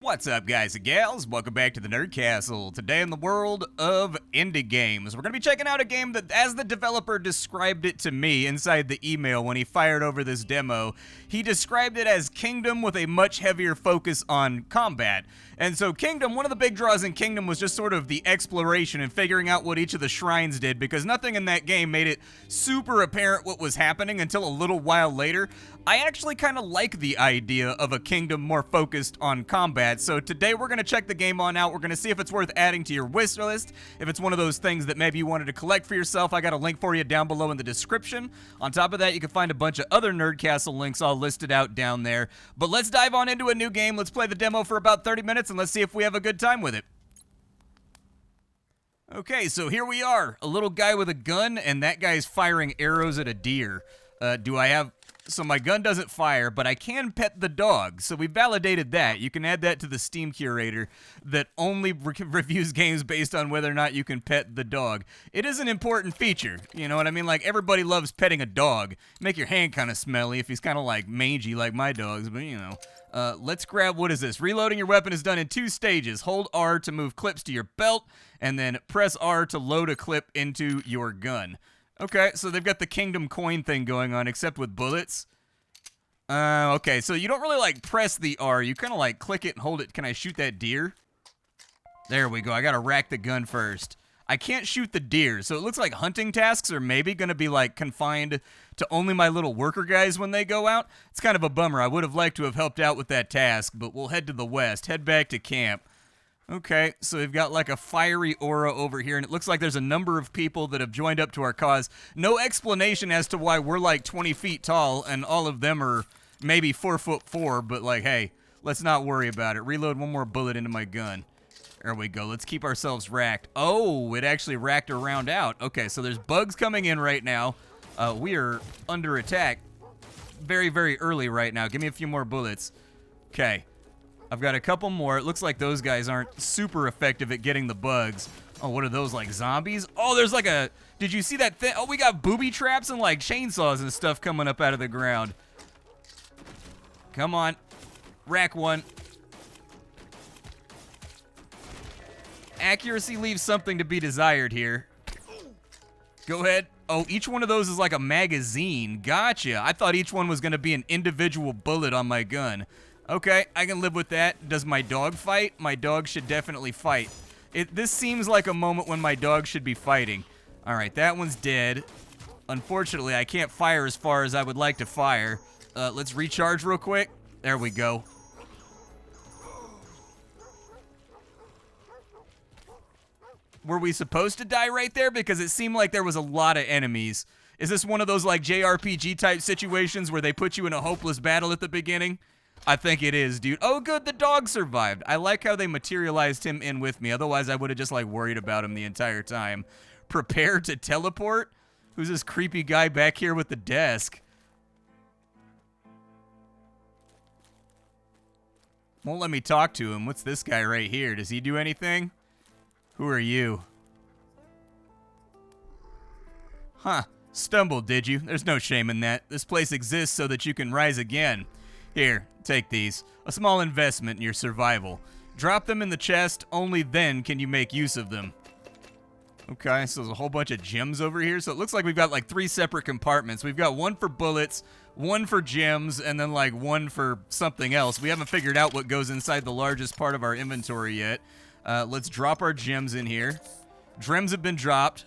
What's up, guys and gals? Welcome back to the Nerd Castle. Today in the world of indie games, we're going to be checking out a game that, as the developer described it to me inside the email when he fired over this demo, he described it as Kingdom with a much heavier focus on combat. And so Kingdom, one of the big draws in Kingdom was just sort of the exploration and figuring out what each of the shrines did, because nothing in that game made it super apparent what was happening until a little while later. I actually kind of like the idea of a Kingdom more focused on combat, so today we're going to check the game on out. We're going to see if it's worth adding to your wish list, if it's one of those things that maybe you wanted to collect for yourself. I got a link for you down below in the description. On top of that, you can find a bunch of other Nerd Castle links all listed out down there. But let's dive on into a new game. Let's play the demo for about 30 minutes, and let's see if we have a good time with it. Okay, so here we are. A little guy with a gun, and that guy's firing arrows at a deer. So my gun doesn't fire, but I can pet the dog. So we validated that. You can add that to the Steam curator that only reviews games based on whether or not you can pet the dog. It is an important feature, you know what I mean? Like, everybody loves petting a dog. Make your hand kind of smelly if he's kind of like mangy like my dogs, but you know. Let's grab, what is this? Reloading your weapon is done in 2 stages. Hold R to move clips to your belt, and then press R to load a clip into your gun. Okay, so they've got the Kingdom coin thing going on, except with bullets. Okay, so you don't really, like, press the R. You kind of, like, click it and hold it. Can I shoot that deer? There we go. I gotta rack the gun first. I can't shoot the deer, so it looks like hunting tasks are maybe gonna be, like, confined to only my little worker guys when they go out. It's kind of a bummer. I would have liked to have helped out with that task, but we'll head to the west. Head back to camp. Okay, so we've got like a fiery aura over here, and it looks like there's a number of people that have joined up to our cause. No explanation as to why we're like 20 feet tall, and all of them are maybe 4'4", but like, hey, let's not worry about it. Reload one more bullet into my gun. There we go. Let's keep ourselves racked. Oh, it actually racked a round out. Okay, so there's bugs coming in right now. We are under attack very, very early right now. Give me a few more bullets. Okay. I've got a couple more. It looks like those guys aren't super effective at getting the bugs. Oh, what are those, like zombies? Oh, there's like a... Did you see that thing? Oh, we got booby traps and like chainsaws and stuff coming up out of the ground. Come on. Rack one. Accuracy leaves something to be desired here. Go ahead. Oh, each one of those is like a magazine. Gotcha. I thought each one was going to be an individual bullet on my gun. Okay, I can live with that. Does my dog fight? My dog should definitely fight. This seems like a moment when my dog should be fighting. All right, that one's dead. Unfortunately, I can't fire as far as I would like to fire. Let's recharge real quick. There we go. Were we supposed to die right there? Because it seemed like there was a lot of enemies. Is this one of those like JRPG type situations where they put you in a hopeless battle at the beginning? I think it is, dude. Oh, good, the dog survived. I like how they materialized him in with me. Otherwise, I would have just, like, worried about him the entire time. Prepare to teleport? Who's this creepy guy back here with the desk? Won't let me talk to him. What's this guy right here? Does he do anything? Who are you? Huh. Stumbled, did you? There's no shame in that. This place exists so that you can rise again. Here, take these. A small investment in your survival. Drop them in the chest, only then can you make use of them. Okay, so there's a whole bunch of gems over here. So it looks like we've got like 3 separate compartments. We've got one for bullets, one for gems, and then like one for something else. We haven't figured out what goes inside the largest part of our inventory yet. Let's drop our gems in here. Gems have been dropped.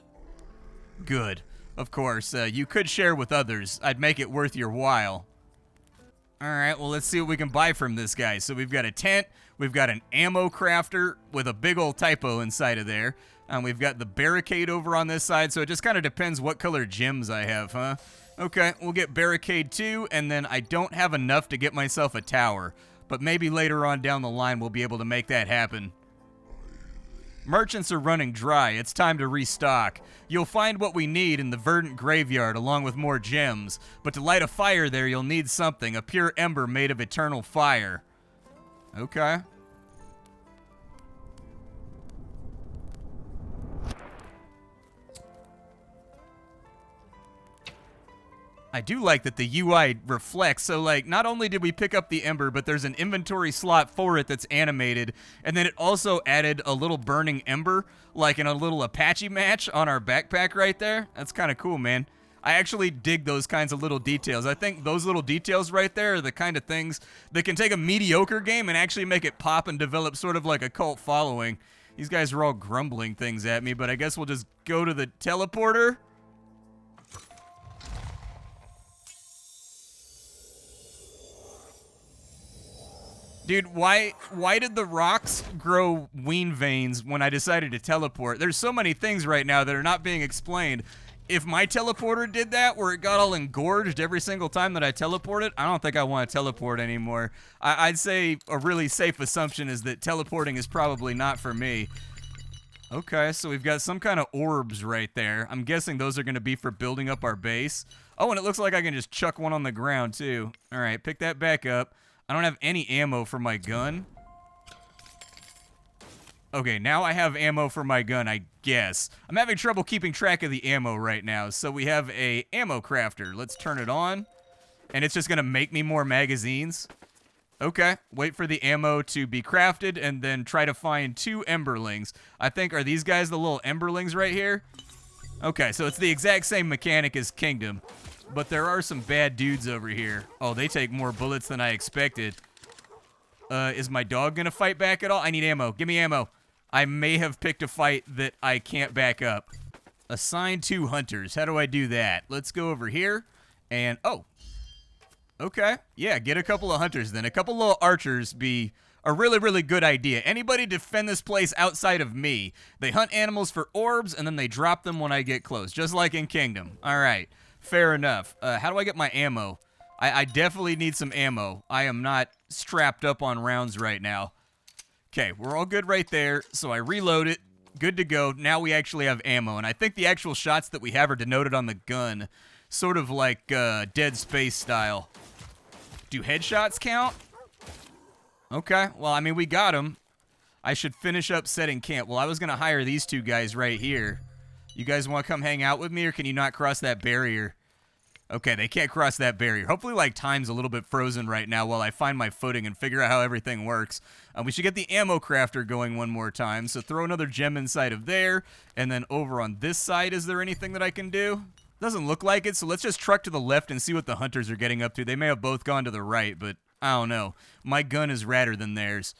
Good. Of course, you could share with others. I'd make it worth your while. Alright, well, let's see what we can buy from this guy. So we've got a tent, we've got an ammo crafter with a big old typo inside of there, and we've got the barricade over on this side, so it just kind of depends what color gems I have, huh? Okay, we'll get barricade 2, and then I don't have enough to get myself a tower, but maybe later on down the line we'll be able to make that happen. Merchants are running dry. It's time to restock. You'll find what we need in the verdant graveyard along with more gems, but to light a fire there you'll need something, a pure ember made of eternal fire. Okay. I do like that the UI reflects. So, like, not only did we pick up the Ember, but there's an inventory slot for it that's animated. And then it also added a little burning Ember, like in a little Apache match on our backpack right there. That's kind of cool, man. I actually dig those kinds of little details. I think those little details right there are the kind of things that can take a mediocre game and actually make it pop and develop sort of like a cult following. These guys are all grumbling things at me, but I guess we'll just go to the teleporter. Dude, why did the rocks grow ween veins when I decided to teleport? There's so many things right now that are not being explained. If my teleporter did that, where it got all engorged every single time that I teleported, I don't think I want to teleport anymore. I'd say a really safe assumption is that teleporting is probably not for me. Okay, so we've got some kind of orbs right there. I'm guessing those are going to be for building up our base. Oh, and it looks like I can just chuck one on the ground, too. All right, pick that back up. I don't have any ammo for my gun. Okay, now I have ammo for my gun, I guess. I'm having trouble keeping track of the ammo right now. So we have a ammo crafter. Let's turn it on. And it's just going to make me more magazines. Okay, wait for the ammo to be crafted and then try to find 2 Emberlings. I think, are these guys the little Emberlings right here? Okay, so it's the exact same mechanic as Kingdom. But there are some bad dudes over here. Oh, they take more bullets than I expected. Is my dog gonna fight back at all? I need ammo. Give me ammo. I may have picked a fight that I can't back up. Assign 2 hunters. How do I do that? Let's go over here. And, oh. Okay. Yeah, get a couple of hunters then. A couple little archers be a really, really good idea. Anybody defend this place outside of me. They hunt animals for orbs, and then they drop them when I get close. Just like in Kingdom. All right. Fair enough. How do I get my ammo? I definitely need some ammo. I am not strapped up on rounds right now. Okay, we're all good right there. So I reload it. Good to go. Now we actually have ammo. And I think the actual shots that we have are denoted on the gun. Sort of like Dead Space style. Do headshots count? Okay, well, I mean, we got them. I should finish up setting camp. Well, I was going to hire these 2 guys right here. You guys want to come hang out with me, or can you not cross that barrier? Okay, they can't cross that barrier. Hopefully, like, time's a little bit frozen right now while I find my footing and figure out how everything works. We should get the ammo crafter going one more time, so throw another gem inside of there, and then over on this side, is there anything that I can do? Doesn't look like it, so let's just truck to the left and see what the hunters are getting up to. They may have both gone to the right, but I don't know. My gun is radder than theirs.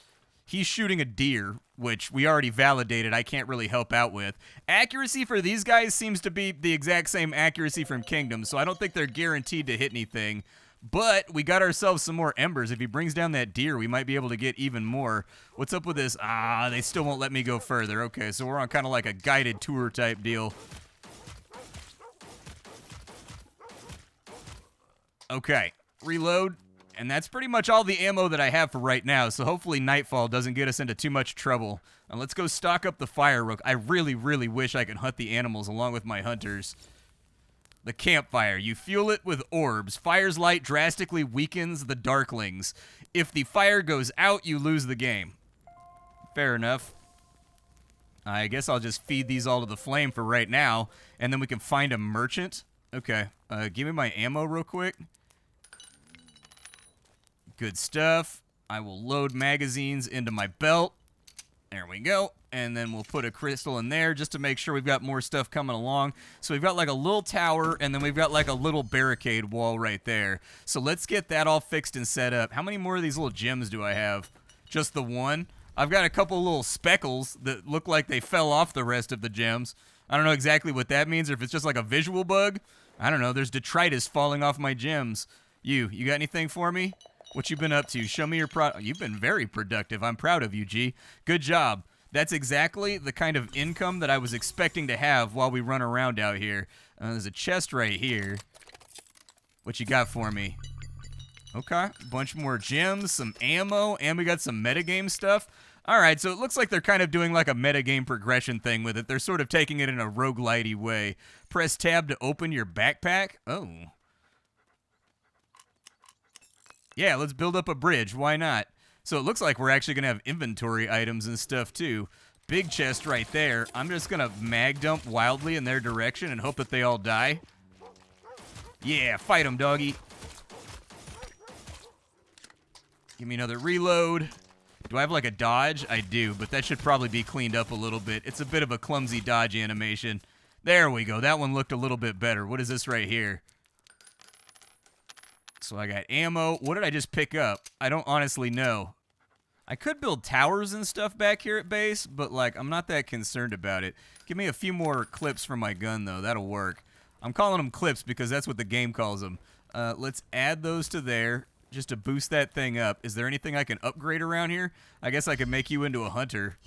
He's shooting a deer, which we already validated I can't really help out with. Accuracy for these guys seems to be the exact same accuracy from Kingdom, so I don't think they're guaranteed to hit anything. But we got ourselves some more embers. If he brings down that deer, we might be able to get even more. What's up with this? Ah, they still won't let me go further. Okay, so we're on kind of like a guided tour type deal. Okay, reload. And that's pretty much all the ammo that I have for right now, so hopefully Nightfall doesn't get us into too much trouble. And let's go stock up the fire, Rook. I really, really wish I could hunt the animals along with my hunters. The campfire. You fuel it with orbs. Fire's light drastically weakens the darklings. If the fire goes out, you lose the game. Fair enough. I guess I'll just feed these all to the flame for right now, and then we can find a merchant. Okay, give me my ammo real quick. Good stuff. I will load magazines into my belt. There we go. And then we'll put a crystal in there just to make sure we've got more stuff coming along. So we've got like a little tower, and then we've got like a little barricade wall right there. So let's get that all fixed and set up. How many more of these little gems do I have? Just the one? I've got a couple little speckles that look like they fell off the rest of the gems. I don't know exactly what that means, or if it's just like a visual bug. I don't know. There's detritus falling off my gems. You got anything for me? What you been up to? Show me your You've been very productive. I'm proud of you, G. Good job. That's exactly the kind of income that I was expecting to have while we run around out here. There's a chest right here. What you got for me? Okay, a bunch more gems, some ammo, and we got some metagame stuff. All right, so it looks like they're kind of doing like a metagame progression thing with it. They're sort of taking it in a roguelite-y way. Press tab to open your backpack. Oh. Yeah, let's build up a bridge. Why not? So it looks like we're actually going to have inventory items and stuff, too. Big chest right there. I'm just going to mag dump wildly in their direction and hope that they all die. Yeah, fight him, doggy. Give me another reload. Do I have like a dodge? I do, but that should probably be cleaned up a little bit. It's a bit of a clumsy dodge animation. There we go. That one looked a little bit better. What is this right here? So I got ammo. What did I just pick up? I don't honestly know. I could build towers and stuff back here at base, but like I'm not that concerned about it. Give me a few more clips for my gun though. That'll work. I'm calling them clips because that's what the game calls them. Let's add those to there just to boost that thing up. Is there anything I can upgrade around here? I guess I can make you into a hunter.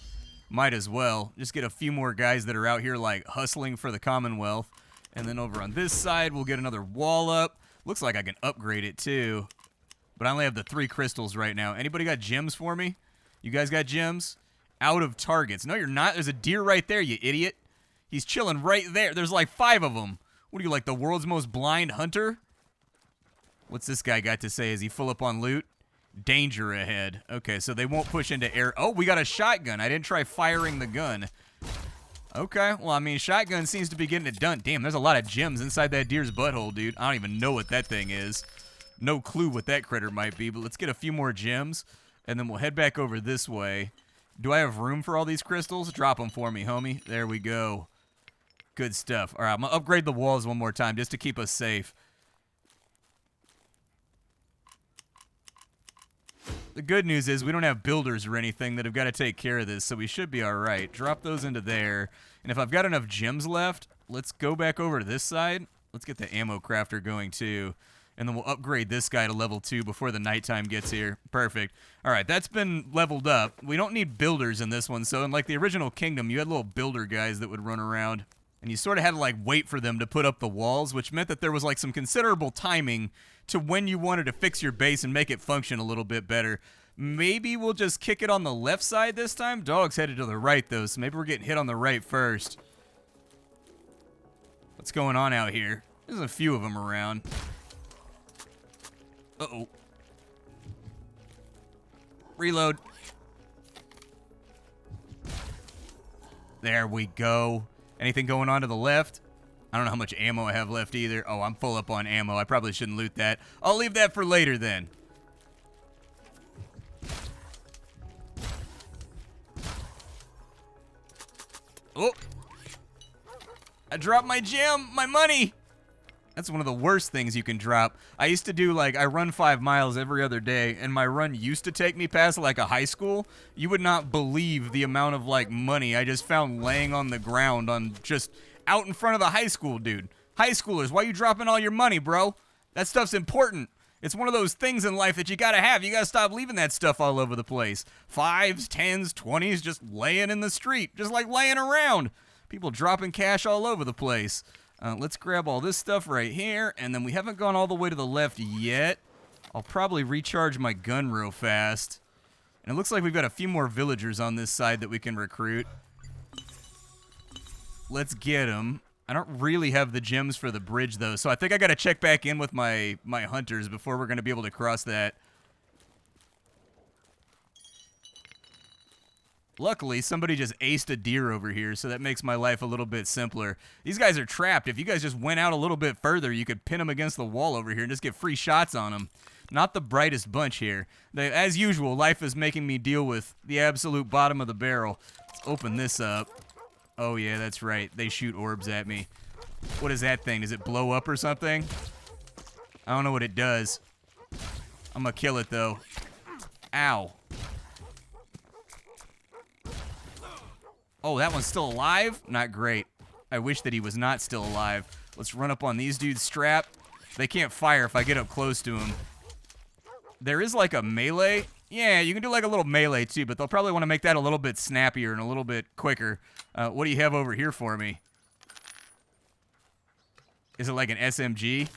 Might as well. Just get a few more guys that are out here like hustling for the Commonwealth. And then over on this side, we'll get another wall up. Looks like I can upgrade it too. But I only have the 3 crystals right now. Anybody got gems for me? You guys got gems? Out of targets. No, you're not. There's a deer right there, you idiot. He's chilling right there. There's like 5 of them. What are you, like the world's most blind hunter? What's this guy got to say? Is he full up on loot? Danger ahead. Okay, so they won't push into air. Oh, we got a shotgun. I didn't try firing the gun. Okay, well, I mean, shotgun seems to be getting it done. Damn, there's a lot of gems inside that deer's butthole, dude. I don't even know what that thing is. No clue what that critter might be, but let's get a few more gems, and then we'll head back over this way. Do I have room for all these crystals? Drop them for me, homie. There we go. Good stuff. All right, I'm going to upgrade the walls one more time just to keep us safe. The good news is we don't have builders or anything that have got to take care of this, so we should be all right. Drop those into there. And if I've got enough gems left, let's go back over to this side. Let's get the ammo crafter going too. And then we'll upgrade this guy to level 2 before the nighttime gets here. Perfect. All right, that's been leveled up. We don't need builders in this one. So in like the original Kingdom, you had little builder guys that would run around. And you sort of had to like wait for them to put up the walls, which meant that there was like some considerable timing to when you wanted to fix your base and make it function a little bit better. Maybe we'll just kick it on the left side this time. Dog's headed to the right though, so maybe we're getting hit on the right first. What's going on out here? There's a few of them around. Uh-oh. Reload. There we go. Anything going on to the left? I don't know how much ammo I have left either. Oh, I'm full up on ammo. I probably shouldn't loot that. I'll leave that for later then. Oh. I dropped my gem, my money. That's one of the worst things you can drop. I used to do, like, I run 5 miles every other day, and my run used to take me past, like, a high school. You would not believe the amount of, like, money I just found laying on the ground on just out in front of the high school, dude. High schoolers, why you dropping all your money, bro? That stuff's important. It's one of those things in life that you gotta have. You gotta stop leaving that stuff all over the place. 5s, 10s, 20s, just laying in the street. Just, like, laying around. People dropping cash all over the place. Let's grab all this stuff right here, and then we haven't gone all the way to the left yet. I'll probably recharge my gun real fast. And it looks like we've got a few more villagers on this side that we can recruit. Let's get them. I don't really have the gems for the bridge, though, so I think I got to check back in with my hunters before we're going to be able to cross that. Luckily, somebody just aced a deer over here, so that makes my life a little bit simpler. These guys are trapped. If you guys just went out a little bit further, you could pin them against the wall over here and just get free shots on them. Not the brightest bunch here. As usual, life is making me deal with the absolute bottom of the barrel. Let's open this up. Oh, yeah, that's right. They shoot orbs at me. What is that thing? Does it blow up or something? I don't know what it does. I'm gonna kill it, though. Ow. Oh, that one's still alive? Not great. I wish that he was not still alive. Let's run up on these dudes' strap. They can't fire if I get up close to them. There is like a melee. Yeah, you can do like a little melee too, but they'll probably want to make that a little bit snappier and a little bit quicker. What do you have over here for me? Is it like an SMG?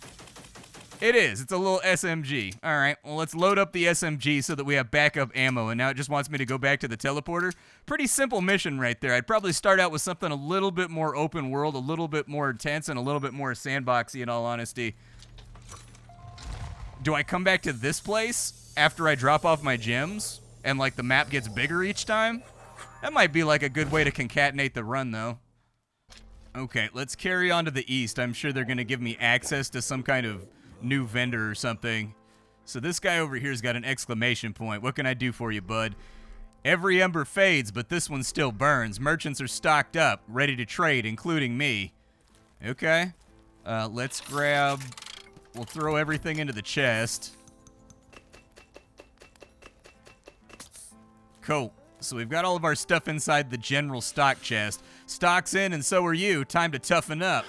It is. It's a little SMG. All right. Well, let's load up the SMG so that we have backup ammo. And now it just wants me to go back to the teleporter. Pretty simple mission right there. I'd probably start out with something a little bit more open world, a little bit more intense, and a little bit more sandboxy in all honesty. Do I come back to this place after I drop off my gems and, like, the map gets bigger each time? That might be, like, a good way to concatenate the run, though. Okay, let's carry on to the east. I'm sure they're going to give me access to some kind of new vendor or something. So this guy over here's got an exclamation point. What can I do for you, bud? Every ember fades, but this one still burns. Merchants are stocked up, ready to trade, including me. Okay. Let's grab... We'll throw everything into the chest. Cool. So we've got all of our stuff inside the general stock chest. Stock's in, and so are you. Time to toughen up.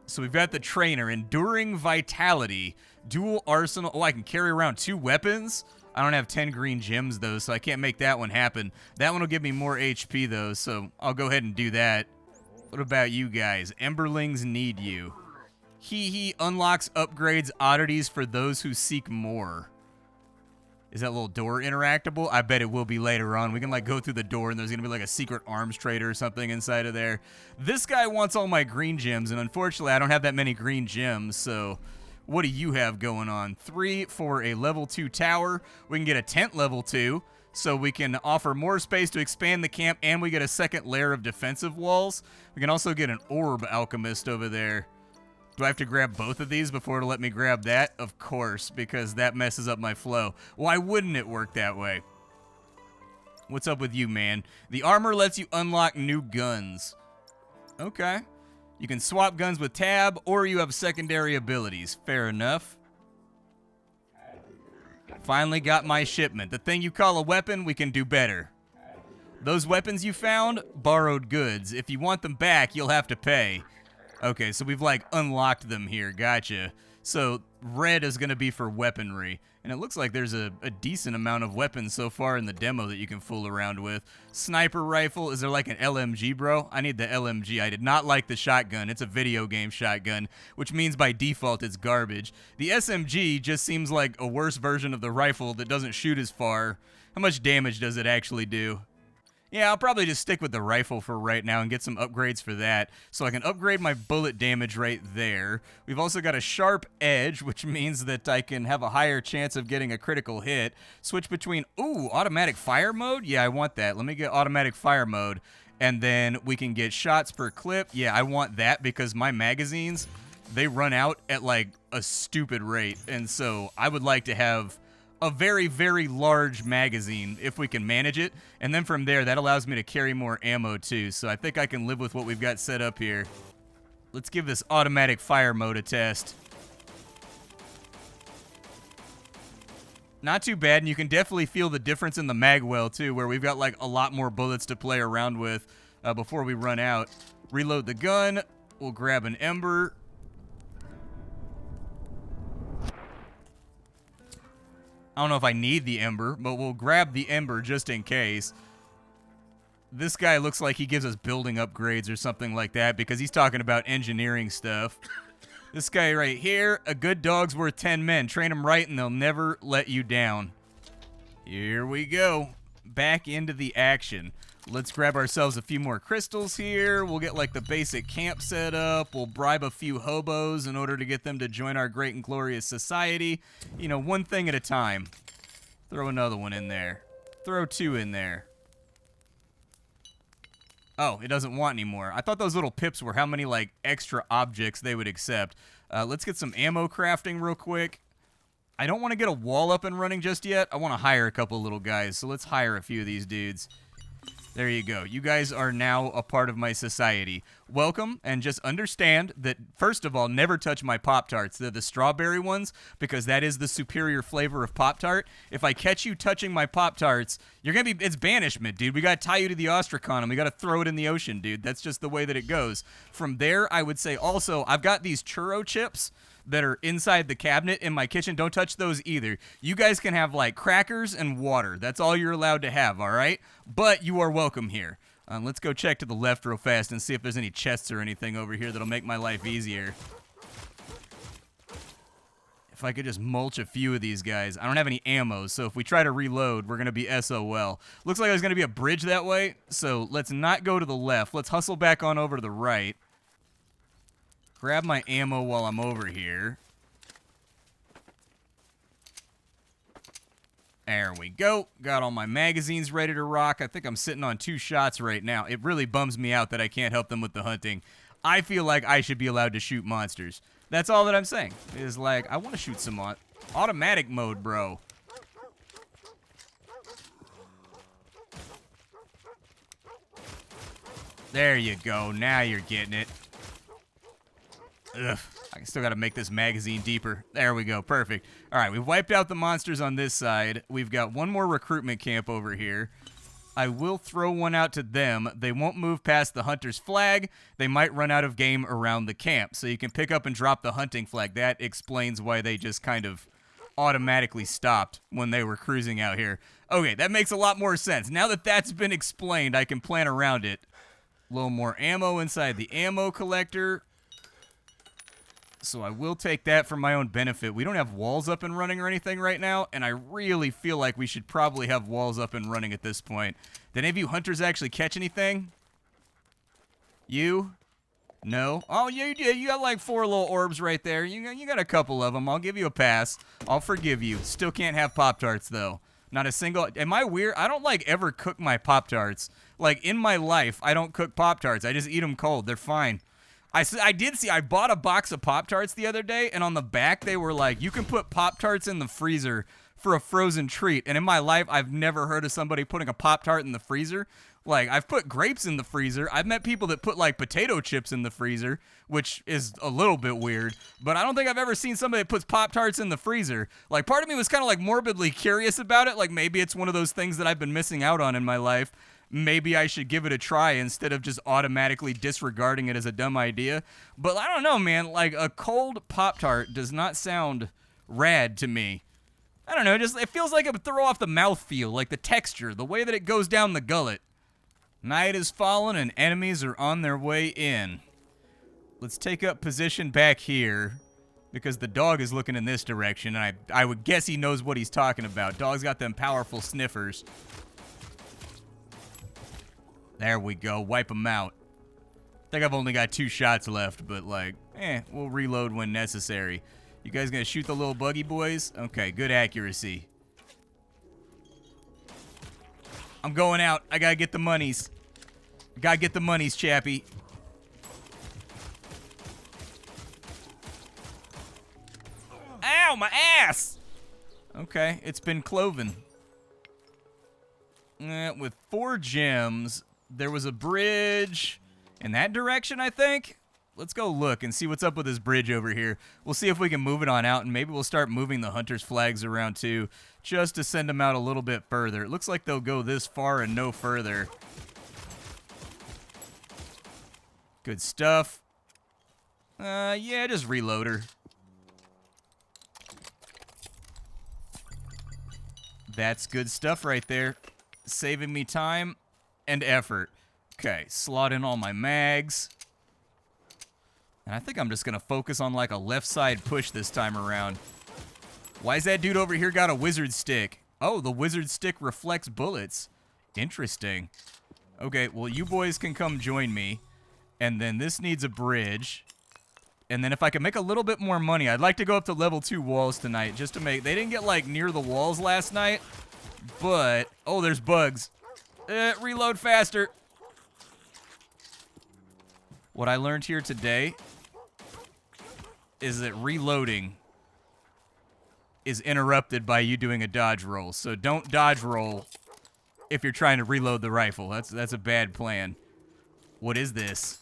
So we've got the trainer. Enduring Vitality. Dual arsenal. Oh, I can carry around 2 weapons? I don't have 10 green gems, though, so I can't make that one happen. That one will give me more HP, though, so I'll go ahead and do that. What about you guys? Emberlings need you. He unlocks upgrades oddities for those who seek more. Is that little door interactable? I bet it will be later on. We can, like, go through the door, and there's going to be, like, a secret arms trader or something inside of there. This guy wants all my green gems, and unfortunately, I don't have that many green gems, so... What do you have going on? 3 for a level 2 tower. We can get a tent level 2, so we can offer more space to expand the camp, and we get a second layer of defensive walls. We can also get an orb alchemist over there. Do I have to grab both of these before it'll let me grab that? Of course, because that messes up my flow. Why wouldn't it work that way? What's up with you, man? The armor lets you unlock new guns. Okay. You can swap guns with tab, or you have secondary abilities. Fair enough. Finally got my shipment. The thing you call a weapon, we can do better. Those weapons you found, borrowed goods. If you want them back, you'll have to pay. Okay, so we've, like, unlocked them here. Gotcha. So red is going to be for weaponry. And it looks like there's a decent amount of weapons so far in the demo that you can fool around with. Sniper rifle. Is there like an LMG, bro? I need the LMG. I did not like the shotgun. It's a video game shotgun, which means by default it's garbage. The SMG just seems like a worse version of the rifle that doesn't shoot as far. How much damage does it actually do? Yeah, I'll probably just stick with the rifle for right now and get some upgrades for that. So I can upgrade my bullet damage right there. We've also got a sharp edge, which means that I can have a higher chance of getting a critical hit. Switch between, ooh, automatic fire mode? Yeah, I want that. Let me get automatic fire mode. And then we can get shots per clip. Yeah, I want that because my magazines, they run out at like a stupid rate. And so I would like to have a very, very large magazine if we can manage it. And then from there, that allows me to carry more ammo too. So I think I can live with what we've got set up here. Let's give this automatic fire mode a test. Not too bad, and you can definitely feel the difference in the mag well too, where we've got like a lot more bullets to play around with before we run out. Reload the gun. We'll grab an ember. I don't know if I need the ember, but we'll grab the ember just in case. This guy looks like he gives us building upgrades or something like that because he's talking about engineering stuff. This guy right here, a good dog's worth 10 men. Train them right and they'll never let you down. Here we go. Back into the action. Let's grab ourselves a few more crystals here. We'll get like the basic camp set up. We'll bribe a few hobos in order to get them to join our great and glorious society. You know, one thing at a time. Throw another one in there. Throw 2 in there. Oh, it doesn't want any more. I thought those little pips were how many like extra objects they would accept. Let's get some ammo crafting real quick. I don't want to get a wall up and running just yet. I want to hire a couple little guys, so let's hire a few of these dudes. There you go. You guys are now a part of my society. Welcome, and just understand that, first of all, never touch my Pop-Tarts. They're the strawberry ones, because that is the superior flavor of Pop-Tart. If I catch you touching my Pop-Tarts, you're going to be, it's banishment, dude. We got to tie you to the Ostracon, and we got to throw it in the ocean, dude. That's just the way that it goes. From there, I would say also, I've got these churro chips that are inside the cabinet in my kitchen. Don't touch those either. You guys can have like crackers and water. That's all you're allowed to have, all right? But you are welcome here. Let's go check to the left real fast and see if there's any chests or anything over here that'll make my life easier. If I could just mulch a few of these guys. I don't have any ammo, so if we try to reload, we're going to be SOL. Looks like there's going to be a bridge that way, so let's not go to the left. Let's hustle back on over to the right. Grab my ammo while I'm over here. There we go. Got all my magazines ready to rock. I think I'm sitting on 2 shots right now. It really bums me out that I can't help them with the hunting. I feel like I should be allowed to shoot monsters. That's all that I'm saying. Is like, I want to shoot some automatic mode, bro. There you go. Now you're getting it. Ugh. I still got to make this magazine deeper. There we go. Perfect. All right, we've wiped out the monsters on this side. We've got one more recruitment camp over here. I will throw one out to them. They won't move past the hunter's flag. They might run out of game around the camp. So you can pick up and drop the hunting flag. That explains why they just kind of automatically stopped when they were cruising out here. Okay, that makes a lot more sense. Now that that's been explained, I can plan around it. A little more ammo inside the ammo collector. So I will take that for my own benefit. We don't have walls up and running or anything right now, and I really feel like we should probably have walls up and running at this point. Did any of you hunters actually catch anything? You? No? Oh, yeah, you did. You got like 4 little orbs right there. You got a couple of them. I'll give you a pass. I'll forgive you. Still can't have Pop-Tarts, though. Not a single... Am I weird? I don't, like, ever cook my Pop-Tarts. Like, in my life, I don't cook Pop-Tarts. I just eat them cold. They're fine. I bought a box of Pop-Tarts the other day, and on the back they were like, you can put Pop-Tarts in the freezer for a frozen treat. And in my life, I've never heard of somebody putting a Pop-Tart in the freezer. Like, I've put grapes in the freezer. I've met people that put, like, potato chips in the freezer, which is a little bit weird. But I don't think I've ever seen somebody that puts Pop-Tarts in the freezer. Like, part of me was kind of, like, morbidly curious about it. Like, maybe it's one of those things that I've been missing out on in my life. Maybe I should give it a try instead of just automatically disregarding it as a dumb idea. But I don't know, man. Like, a cold Pop-Tart does not sound rad to me. I don't know. It feels like it would throw off the mouthfeel, like the texture, the way that it goes down the gullet. Night has fallen and enemies are on their way in. Let's take up position back here because the dog is looking in this direction, and I would guess he knows what he's talking about. Dog's got them powerful sniffers. There we go. Wipe them out. I think I've only got 2 shots left, but, like, we'll reload when necessary. You guys gonna shoot the little buggy boys? Okay, good accuracy. I'm going out. I gotta get the monies. Gotta get the monies, chappy. Ow, my ass! Okay, it's been cloven. With 4 gems... There was a bridge in that direction, I think. Let's go look and see what's up with this bridge over here. We'll see if we can move it on out, and maybe we'll start moving the hunter's flags around too, just to send them out a little bit further. It looks like they'll go this far and no further. Good stuff. Yeah, just reload her. That's good stuff right there. Saving me time and effort. Okay, slot in all my mags. And I think I'm just gonna focus on like a left side push this time around. Why is that dude over here got a wizard stick? Oh, the wizard stick reflects bullets. Interesting. Okay, well, you boys can come join me. And then this needs a bridge. And then if I can make a little bit more money, I'd like to go up to level 2 walls tonight just to make... They didn't get, like, near the walls last night. But... Oh, there's bugs. Reload faster. What I learned here today is that reloading is interrupted by you doing a dodge roll. So don't dodge roll if you're trying to reload the rifle. That's a bad plan. What is this?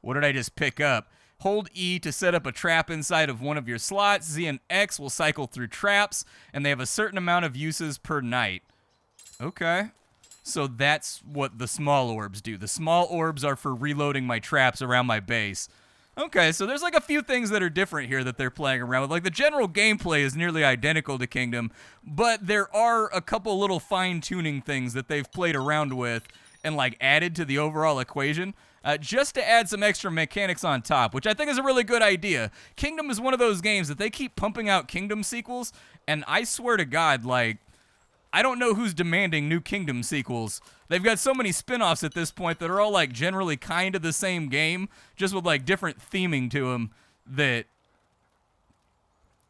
What did I just pick up? Hold E to set up a trap inside of one of your slots. Z and X will cycle through traps, and they have a certain amount of uses per night. Okay. So that's what the small orbs do. The small orbs are for reloading my traps around my base. Okay, so there's like a few things that are different here that they're playing around with. Like the general gameplay is nearly identical to Kingdom, but there are a couple little fine-tuning things that they've played around with and like added to the overall equation. Just to add some extra mechanics on top, which I think is a really good idea. Kingdom is one of those games that they keep pumping out Kingdom sequels, and I swear to God, like, I don't know who's demanding new Kingdom sequels. They've got so many spin-offs at this point that are all, like, generally kind of the same game, just with, like, different theming to them that...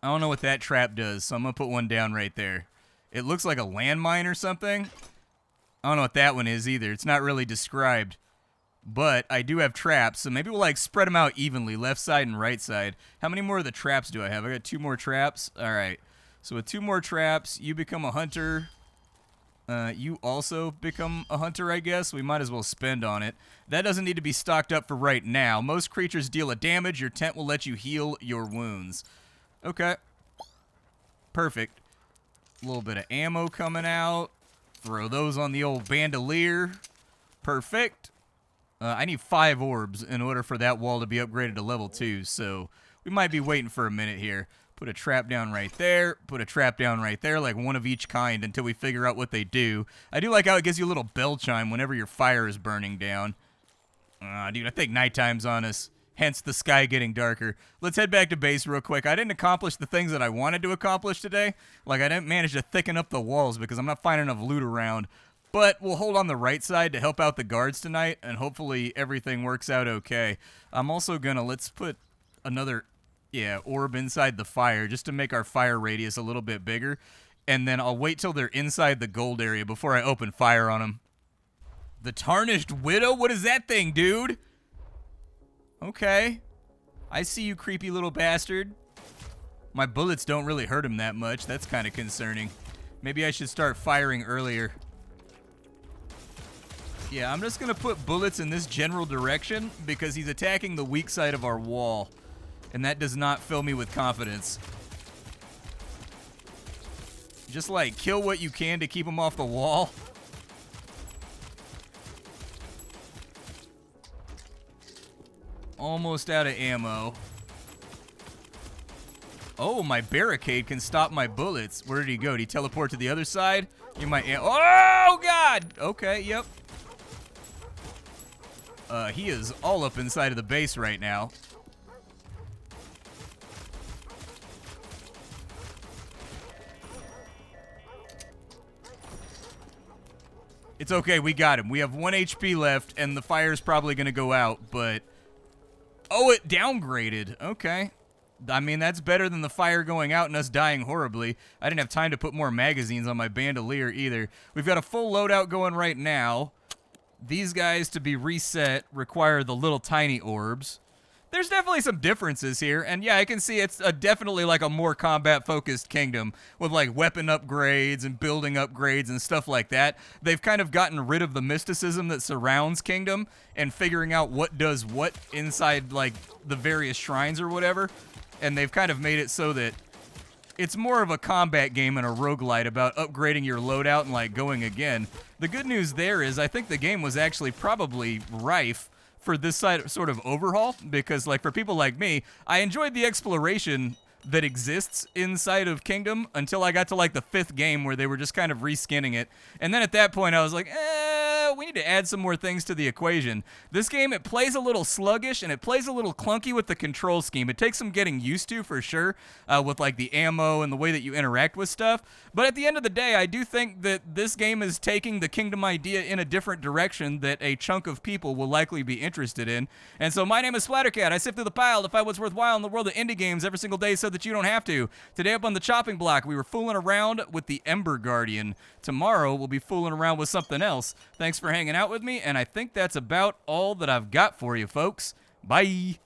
I don't know what that trap does, so I'm going to put one down right there. It looks like a landmine or something. I don't know what that one is either. It's not really described. But I do have traps, so maybe we'll like spread them out evenly, left side and right side. How many more of the traps do I have? I got 2 more traps. All right. So with 2 more traps, you become a hunter. You also become a hunter, I guess. We might as well spend on it. That doesn't need to be stocked up for right now. Most creatures deal a damage. Your tent will let you heal your wounds. Okay. Perfect. A little bit of ammo coming out. Throw those on the old bandolier. Perfect. I need 5 orbs in order for that wall to be upgraded to level 2, so we might be waiting for a minute here. Put a trap down right there, put a trap down right there, like one of each kind until we figure out what they do. I do like how it gives you a little bell chime whenever your fire is burning down. Dude, I think nighttime's on us, hence the sky getting darker. Let's head back to base real quick. I didn't accomplish the things that I wanted to accomplish today. Like, I didn't manage to thicken up the walls because I'm not finding enough loot around. But we'll hold on the right side to help out the guards tonight, and hopefully everything works out okay. I'm also gonna, let's put another... yeah, orb inside the fire just to make our fire radius a little bit bigger. And then I'll wait till they're inside the gold area before I open fire on them. The Tarnished Widow? What is that thing, dude? Okay. I see you, creepy little bastard. My bullets don't really hurt him that much. That's kind of concerning. Maybe I should start firing earlier. Yeah, I'm just going to put bullets in this general direction because he's attacking the weak side of our wall. And that does not fill me with confidence. Just like kill what you can to keep them off the wall. Almost out of ammo. Oh, my barricade can stop my bullets. Where did he go? Did he teleport to the other side? You might... oh, God! Okay, yep. He is all up inside of the base right now. It's okay, we got him. We have 1 HP left, and the fire's probably going to go out, but... oh, it downgraded. Okay. I mean, that's better than the fire going out and us dying horribly. I didn't have time to put more magazines on my bandolier either. We've got a full loadout going right now. These guys, to be reset, require the little tiny orbs. There's definitely some differences here, and yeah, I can see it's definitely like a more combat-focused kingdom with like weapon upgrades and building upgrades and stuff like that. They've kind of gotten rid of the mysticism that surrounds Kingdom and figuring out what does what inside like the various shrines or whatever, and they've kind of made it so that it's more of a combat game and a roguelite about upgrading your loadout and like going again. The good news there is I think the game was actually probably rife for this sort of overhaul, because like for people like me, I enjoyed the exploration that exists inside of Kingdom until I got to like the 5th game where they were just kind of reskinning it. And then at that point I was like, we need to add some more things to the equation. This game, it plays a little sluggish and it plays a little clunky with the control scheme. It takes some getting used to for sure, with like the ammo and the way that you interact with stuff. But at the end of the day, I do think that this game is taking the Kingdom idea in a different direction that a chunk of people will likely be interested in. And so my name is Splattercat. I sift through the pile to find what's worthwhile in the world of indie games every single day so that you don't have to. Today up on the chopping block, we were fooling around with the Ember Guardian. Tomorrow, we'll be fooling around with something else. Thanks for hanging out with me, and I think that's about all that I've got for you, folks. Bye!